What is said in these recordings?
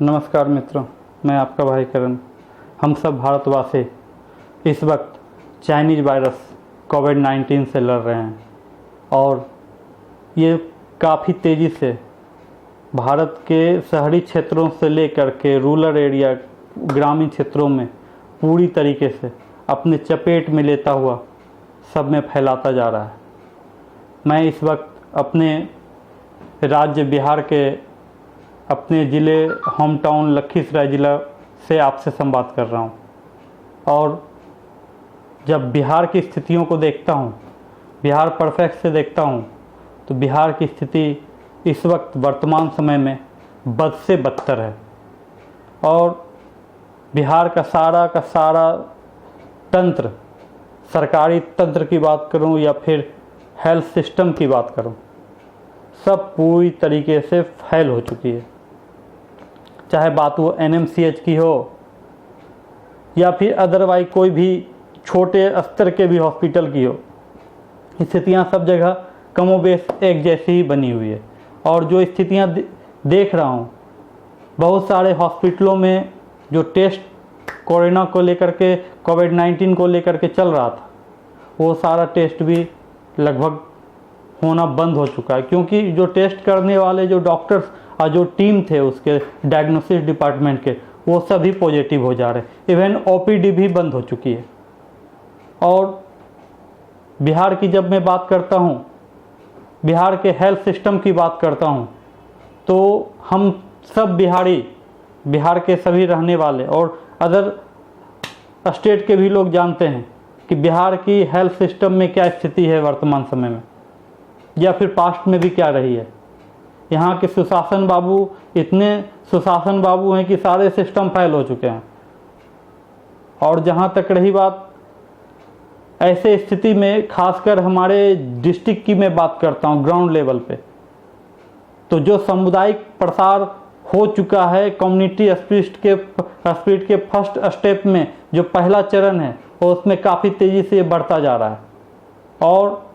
नमस्कार मित्रों, मैं आपका भाई करण। हम सब भारतवासी इस वक्त चाइनीज़ वायरस कोविड-19 से लड़ रहे हैं और ये काफ़ी तेज़ी से भारत के शहरी क्षेत्रों से लेकर के रूरल एरिया, ग्रामीण क्षेत्रों में पूरी तरीके से अपने चपेट में लेता हुआ सब में फैलाता जा रहा है। मैं इस वक्त अपने राज्य बिहार के अपने ज़िले होम टाउन लखीसराय ज़िला से आपसे संवाद कर रहा हूँ और जब बिहार की स्थितियों को देखता हूँ, बिहार परफेक्ट से देखता हूँ, तो बिहार की स्थिति इस वक्त वर्तमान समय में बद से बदतर है और बिहार का सारा तंत्र, सरकारी तंत्र की बात करूँ या फिर हेल्थ सिस्टम की बात करूँ, सब पूरी तरीके से फेल हो चुकी है। चाहे बात वो NMCH की हो या फिर अदरवाइज कोई भी छोटे स्तर के भी हॉस्पिटल की हो, स्थितियाँ सब जगह कमोबेश एक जैसी ही बनी हुई है। और जो स्थितियाँ देख रहा हूँ, बहुत सारे हॉस्पिटलों में जो टेस्ट कोरोना को लेकर के, कोविड-19 को लेकर के चल रहा था, वो सारा टेस्ट भी लगभग होना बंद हो चुका है, क्योंकि जो टेस्ट करने वाले जो डॉक्टर्स और जो टीम थे उसके डायग्नोसिस डिपार्टमेंट के, वो सभी पॉजिटिव हो जा रहे। इवन OPD भी बंद हो चुकी है। और बिहार की जब मैं बात करता हूँ, बिहार के हेल्थ सिस्टम की बात करता हूँ, तो हम सब बिहार के सभी रहने वाले और अदर स्टेट के भी लोग जानते हैं कि बिहार की हेल्थ सिस्टम में क्या स्थिति है वर्तमान समय में, या फिर पास्ट में भी क्या रही है। यहाँ के सुशासन बाबू इतने सुशासन बाबू हैं कि सारे सिस्टम फेल हो चुके हैं। और जहाँ तक रही बात ऐसे स्थिति में, खासकर हमारे डिस्ट्रिक्ट की मैं बात करता हूँ ग्राउंड लेवल पे, तो जो सामुदायिक प्रसार हो चुका है, कम्युनिटी स्पिरिट के फर्स्ट स्टेप में जो पहला चरण है, वो उसमें काफ़ी तेज़ी से बढ़ता जा रहा है और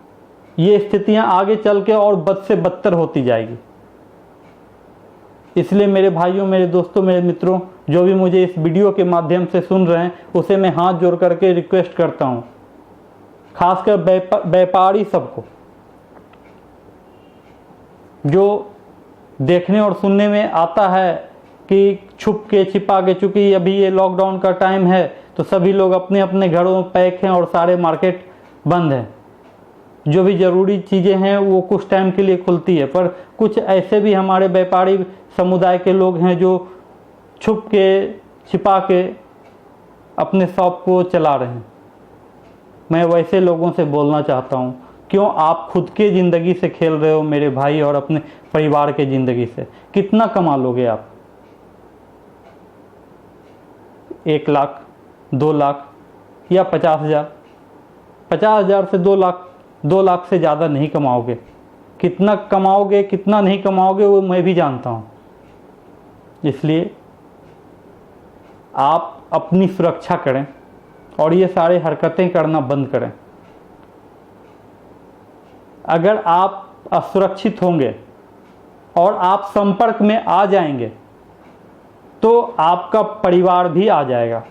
ये स्थितियाँ आगे चल के और बद से बदतर होती जाएगी। इसलिए मेरे भाइयों, मेरे दोस्तों, मेरे मित्रों, जो भी मुझे इस वीडियो के माध्यम से सुन रहे हैं, उसे मैं हाथ जोड़ करके रिक्वेस्ट करता हूँ, खासकर व्यापारी सबको, जो देखने और सुनने में आता है कि छुप के छिपा के, चूँकि अभी ये लॉकडाउन का टाइम है तो सभी लोग अपने अपने घरों में पैक हैं और सारे मार्केट बंद हैं। जो भी ज़रूरी चीज़ें हैं वो कुछ टाइम के लिए खुलती है, पर कुछ ऐसे भी हमारे व्यापारी समुदाय के लोग हैं जो छुप के छिपा के अपने शॉप को चला रहे हैं। मैं वैसे लोगों से बोलना चाहता हूँ, क्यों आप खुद के ज़िंदगी से खेल रहे हो मेरे भाई, और अपने परिवार के ज़िंदगी से? कितना कमा लोगे आप? 1 लाख, 2 लाख या 50,000? 50,000 से 2 लाख से ज़्यादा नहीं कमाओगे। कितना कमाओगे, कितना नहीं कमाओगे, वो मैं भी जानता हूँ। इसलिए आप अपनी सुरक्षा करें और ये सारे हरकतें करना बंद करें। अगर आप असुरक्षित होंगे और आप संपर्क में आ जाएंगे तो आपका परिवार भी आ जाएगा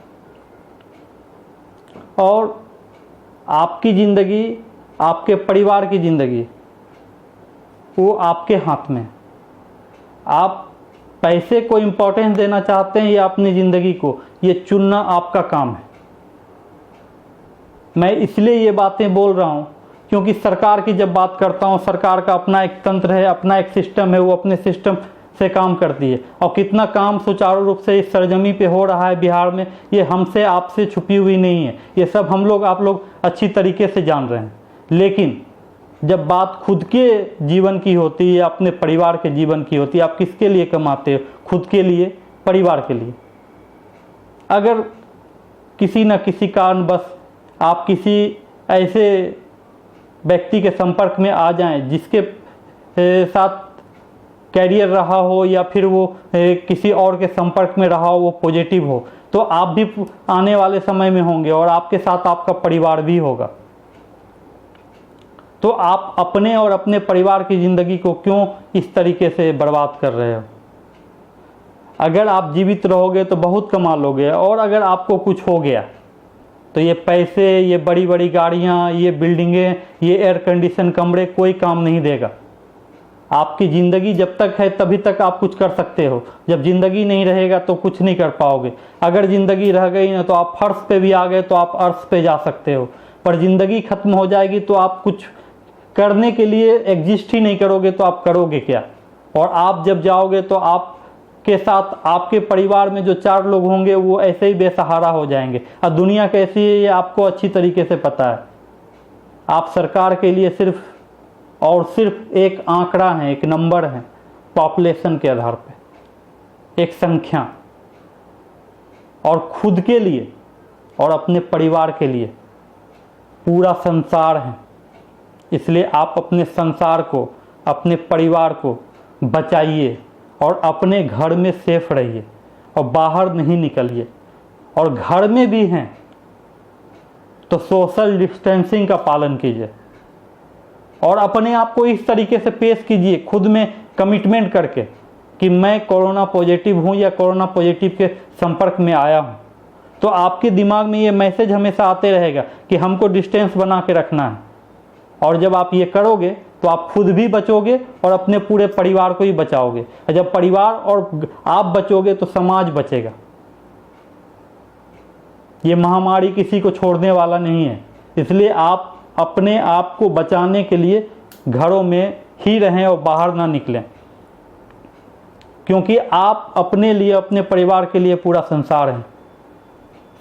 और आपकी ज़िंदगी, आपके परिवार की ज़िंदगी, वो आपके हाथ में। आप पैसे को इम्पोर्टेंस देना चाहते हैं या अपनी ज़िंदगी को, ये चुनना आपका काम है। मैं इसलिए ये बातें बोल रहा हूँ क्योंकि सरकार की जब बात करता हूँ, सरकार का अपना एक तंत्र है, अपना एक सिस्टम है, वो अपने सिस्टम से काम करती है। और कितना काम सुचारू रूप से इस सरजमी पे हो रहा है बिहार में, ये हमसे आपसे छुपी हुई नहीं है। ये सब हम लोग, आप लोग अच्छी तरीके से जान रहे हैं। लेकिन जब बात खुद के जीवन की होती है, अपने परिवार के जीवन की होती है, आप किसके लिए कमाते हो? खुद के लिए, परिवार के लिए। अगर किसी न किसी कारणवश आप किसी ऐसे व्यक्ति के संपर्क में आ जाएं जिसके साथ कैरियर रहा हो या फिर वो किसी और के संपर्क में रहा हो, वो पॉजिटिव हो, तो आप भी आने वाले समय में होंगे और आपके साथ आपका परिवार भी होगा। तो आप अपने और अपने परिवार की ज़िंदगी को क्यों इस तरीके से बर्बाद कर रहे हो? अगर आप जीवित रहोगे तो बहुत कमा लोगे, और अगर आपको कुछ हो गया तो ये पैसे, ये बड़ी बड़ी गाड़ियाँ, ये बिल्डिंगें, ये एयर कंडीशन कमरे कोई काम नहीं देगा। आपकी ज़िंदगी जब तक है तभी तक आप कुछ कर सकते हो, जब ज़िंदगी नहीं रहेगा तो कुछ नहीं कर पाओगे। अगर ज़िंदगी रह गई ना तो आप फर्श पे भी आ गए तो आप अर्श पे जा सकते हो, पर ज़िंदगी ख़त्म हो जाएगी तो आप कुछ करने के लिए एग्जिस्ट ही नहीं करोगे, तो आप करोगे क्या। और आप जब जाओगे तो आपके साथ आपके परिवार में जो 4 लोग होंगे वो ऐसे ही बेसहारा हो जाएंगे। और दुनिया कैसी है ये आपको अच्छी तरीके से पता है। आप सरकार के लिए सिर्फ और सिर्फ एक आंकड़ा है, एक नंबर है, पॉपुलेशन के आधार पे एक संख्या। और खुद के लिए और अपने परिवार के लिए पूरा संसार है। इसलिए आप अपने संसार को, अपने परिवार को बचाइए और अपने घर में सेफ रहिए और बाहर नहीं निकलिए। और घर में भी हैं तो सोशल डिस्टेंसिंग का पालन कीजिए और अपने आप को इस तरीके से पेश कीजिए, खुद में कमिटमेंट करके कि मैं कोरोना पॉजिटिव हूँ या कोरोना पॉजिटिव के संपर्क में आया हूँ। तो आपके दिमाग में ये मैसेज हमेशा आते रहेगा कि हमको डिस्टेंस बना के रखना है। और जब आप ये करोगे तो आप खुद भी बचोगे और अपने पूरे परिवार को ही बचाओगे। और जब परिवार और आप बचोगे तो समाज बचेगा। ये महामारी किसी को छोड़ने वाला नहीं है, इसलिए आप अपने आप को बचाने के लिए घरों में ही रहें और बाहर ना निकलें, क्योंकि आप अपने लिए, अपने परिवार के लिए पूरा संसार हैं।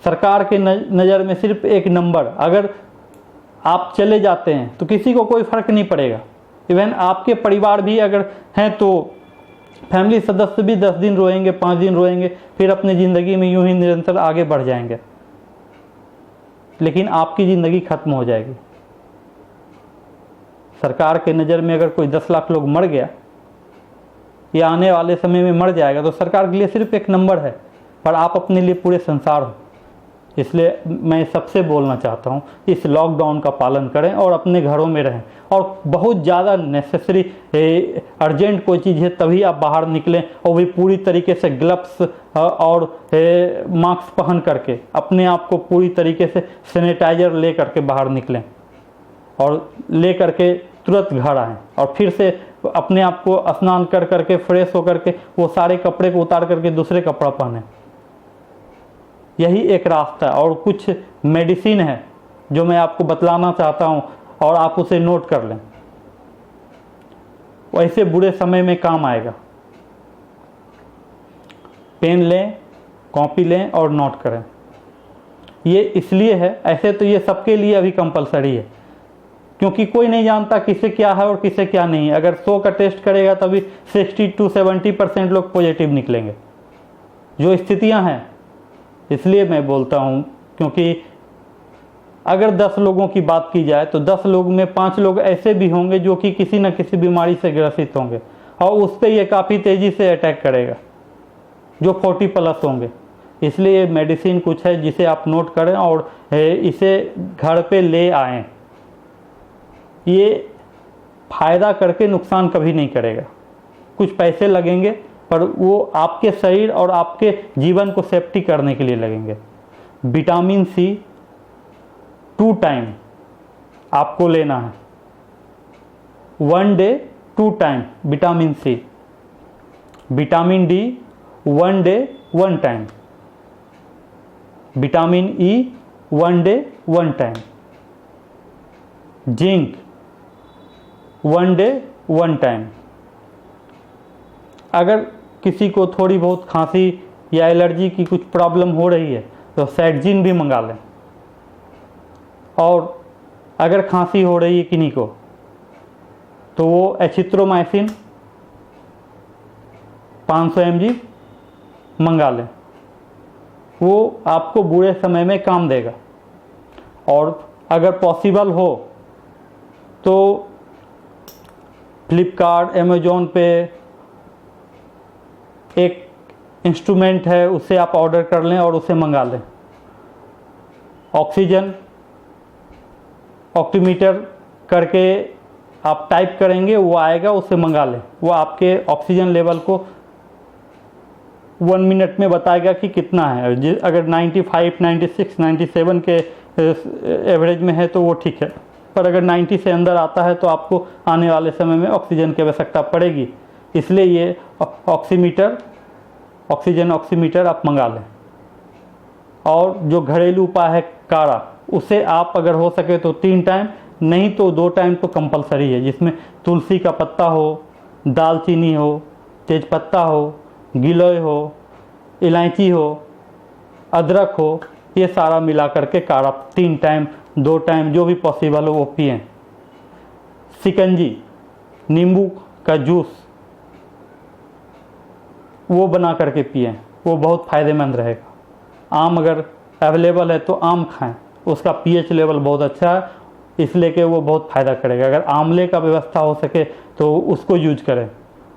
सरकार के नज़र में सिर्फ एक नंबर, अगर आप चले जाते हैं तो किसी को कोई फर्क नहीं पड़ेगा। इवन आपके परिवार भी अगर हैं तो फैमिली सदस्य भी 10 दिन रोएंगे, 5 दिन रोएंगे, फिर अपनी ज़िंदगी में यूं ही निरंतर आगे बढ़ जाएंगे। लेकिन आपकी ज़िंदगी खत्म हो जाएगी। सरकार के नज़र में अगर कोई 10 लाख लोग मर गया या आने वाले समय में मर जाएगा तो सरकार के लिए सिर्फ एक नंबर है, पर आप अपने लिए पूरे संसार हो। इसलिए मैं सबसे बोलना चाहता हूँ, इस लॉकडाउन का पालन करें और अपने घरों में रहें। और बहुत ज़्यादा नेसेसरी अर्जेंट कोई चीज़ है तभी आप बाहर निकलें, और भी पूरी तरीके से ग्लव्स और मास्क पहन करके, अपने आप को पूरी तरीके से सैनिटाइजर ले करके बाहर निकलें और ले करके तुरंत घर आएँ। और फिर से अपने आप को स्नान कर करके फ्रेश होकर के वो सारे कपड़े को उतार करके दूसरे कपड़ा पहने। यही एक रास्ता है। और कुछ मेडिसिन है जो मैं आपको बतलाना चाहता हूँ और आप उसे नोट कर लें, वैसे बुरे समय में काम आएगा। पेन लें, कॉपी लें और नोट करें। ये इसलिए है, ऐसे तो ये सबके लिए अभी कंपलसरी है, क्योंकि कोई नहीं जानता किसे क्या है और किसे क्या नहीं है। अगर 100 का टेस्ट करेगा तभी 60 to 70% लोग पॉजिटिव निकलेंगे, जो स्थितियां हैं। इसलिए मैं बोलता हूं, क्योंकि अगर 10 लोगों की बात की जाए तो 10 लोग में 5 लोग ऐसे भी होंगे जो कि किसी न किसी बीमारी से ग्रसित होंगे और उस पर ये काफ़ी तेज़ी से अटैक करेगा, जो 40+ होंगे। इसलिए मेडिसिन कुछ है जिसे आप नोट करें और इसे घर पे ले आएं। ये फ़ायदा करके नुकसान कभी नहीं करेगा। कुछ पैसे लगेंगे पर वो आपके शरीर और आपके जीवन को सेफ्टी करने के लिए लगेंगे। विटामिन सी 2 टाइम आपको लेना है, 1 day 2 time vitamin C. Vitamin D 1 day 1 time. Vitamin E 1 day 1 time. Zinc 1 day 1 time. अगर किसी को थोड़ी बहुत खांसी या एलर्जी की कुछ प्रॉब्लम हो रही है तो सैटजिन भी मंगा लें। और अगर खांसी हो रही है किन्हीं को तो वो एजिथ्रोमाइसिन 500 mg मंगा लें, वो आपको बुरे समय में काम देगा। और अगर पॉसिबल हो तो फ्लिपकार्ट, अमेज़ॉन पे एक इंस्ट्रूमेंट है, उससे आप ऑर्डर कर लें और उसे मंगा लें। ऑक्सीजन ऑक्सीमीटर करके आप टाइप करेंगे, वो आएगा, उसे मंगा लें। वो आपके ऑक्सीजन लेवल को 1 मिनट में बताएगा कि कितना है। अगर 95, 96, 97 के एवरेज में है तो वो ठीक है, पर अगर 90 से अंदर आता है तो आपको आने वाले समय में ऑक्सीजन की आवश्यकता पड़ेगी। इसलिए ये ऑक्सीजन ऑक्सीमीटर आप मंगा लें। और जो घरेलू उपाय है काढ़ा, उसे आप अगर हो सके तो 3 टाइम, नहीं तो 2 टाइम तो कंपलसरी है, जिसमें तुलसी का पत्ता हो, दालचीनी हो, तेजपत्ता हो, गिलोय हो, इलायची हो, अदरक हो, ये सारा मिला करके काढ़ा 3 टाइम 2 टाइम जो भी पॉसिबल हो वो पिएं। शिकंजी, नींबू का जूस वो बना करके पिएं, वो बहुत फ़ायदेमंद रहेगा। आम अगर अवेलेबल है तो आम खाएं, उसका पीएच लेवल बहुत अच्छा है, इसलिए कि वो बहुत फ़ायदा करेगा। अगर आंवले का व्यवस्था हो सके तो उसको यूज करें,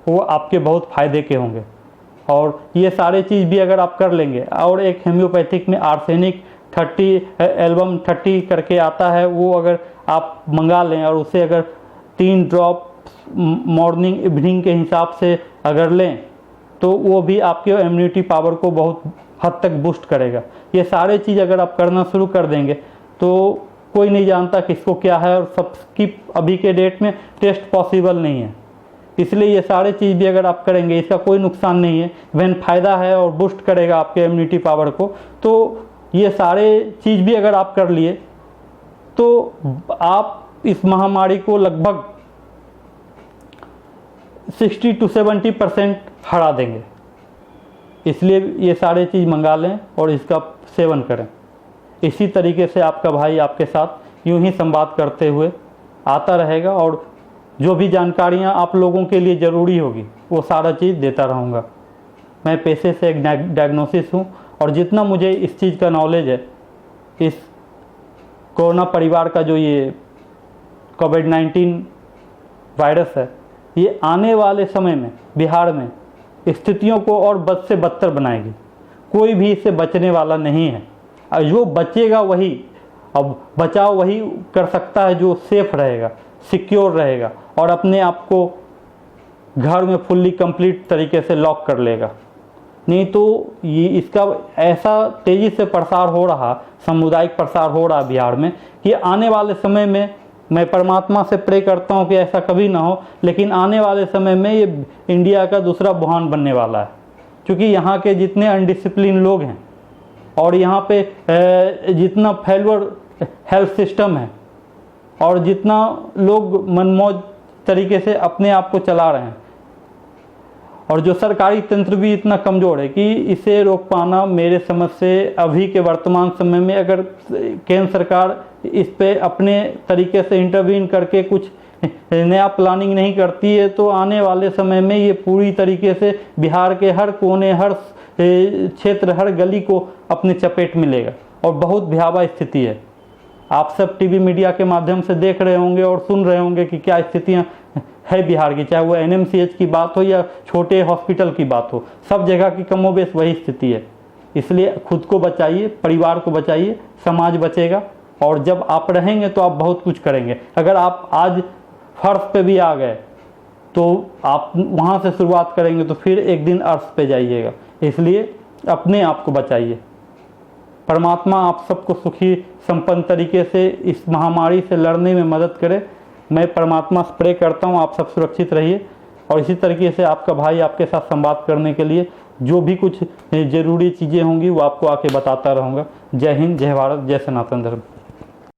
वो आपके बहुत फ़ायदे के होंगे। और ये सारे चीज़ भी अगर आप कर लेंगे, और एक होम्योपैथिक में आर्सेनिक 30 एल्बम 30 करके आता है, वो अगर आप मंगा लें और उसे अगर 3 ड्रॉप मॉर्निंग इवनिंग के हिसाब से अगर लें तो वो भी आपके इम्यूनिटी पावर को बहुत हद तक बूस्ट करेगा। ये सारे चीज़ अगर आप करना शुरू कर देंगे तो कोई नहीं जानता किसको क्या है, और सबकी अभी के डेट में टेस्ट पॉसिबल नहीं है। इसलिए ये सारे चीज़ भी अगर आप करेंगे इसका कोई नुकसान नहीं है, इवन फ़ायदा है और बूस्ट करेगा आपके इम्यूनिटी पावर को। तो ये सारे चीज़ भी अगर आप कर लिए तो आप इस महामारी को लगभग 60 to 70% हरा देंगे। इसलिए ये सारे चीज़ मंगा लें और इसका सेवन करें। इसी तरीके से आपका भाई आपके साथ यूं ही संवाद करते हुए आता रहेगा, और जो भी जानकारियां आप लोगों के लिए ज़रूरी होगी वो सारा चीज़ देता रहूँगा। मैं पेशे से एक डायग्नोसिस हूँ, और जितना मुझे इस चीज़ का नॉलेज है, इस कोरोना परिवार का जो ये कोविड-19 वायरस है, ये आने वाले समय में बिहार में स्थितियों को और बद से बदतर बनाएगी। कोई भी इससे बचने वाला नहीं है, और जो बचेगा वही, अब बचाव वही कर सकता है जो सेफ रहेगा, सिक्योर रहेगा और अपने आप को घर में फुल्ली कंप्लीट तरीके से लॉक कर लेगा। नहीं तो ये इसका ऐसा तेज़ी से प्रसार हो रहा, सामुदायिक प्रसार हो रहा बिहार में, कि आने वाले समय में मैं परमात्मा से प्रे करता हूँ कि ऐसा कभी ना हो, लेकिन आने वाले समय में ये इंडिया का दूसरा वुहान बनने वाला है। क्योंकि यहाँ के जितने अनडिसिप्लिन लोग हैं और यहाँ पे जितना फेलुअर हेल्थ सिस्टम है और जितना लोग मनमौज तरीके से अपने आप को चला रहे हैं, और जो सरकारी तंत्र भी इतना कमज़ोर है कि इसे रोक पाना मेरे समझ से अभी के वर्तमान समय में, अगर केंद्र सरकार इस पे अपने तरीके से इंटरवीन करके कुछ नया प्लानिंग नहीं करती है, तो आने वाले समय में ये पूरी तरीके से बिहार के हर कोने, हर क्षेत्र, हर गली को अपने चपेट में लेगा, और बहुत भयावह स्थिति है। आप सब टीवी मीडिया के माध्यम से देख रहे होंगे और सुन रहे होंगे कि क्या स्थितियाँ है बिहार की, चाहे वो एनएमसीएच की बात हो या छोटे हॉस्पिटल की बात हो, सब जगह की कमोबेश वही स्थिति है। इसलिए खुद को बचाइए, परिवार को बचाइए, समाज बचेगा, और जब आप रहेंगे तो आप बहुत कुछ करेंगे। अगर आप आज फर्श पे भी आ गए तो आप वहाँ से शुरुआत करेंगे तो फिर एक दिन अर्श पे जाइएगा। इसलिए अपने आप को बचाइए। परमात्मा आप सबको सुखी संपन्न तरीके से इस महामारी से लड़ने में मदद करे। मैं परमात्मा से प्रे करता हूँ आप सब सुरक्षित रहिए, और इसी तरीके से आपका भाई आपके साथ संवाद करने के लिए जो भी कुछ ज़रूरी चीज़ें होंगी वो आपको आके बताता रहूँगा। जय हिंद, जय भारत, जय सनातन धर्म।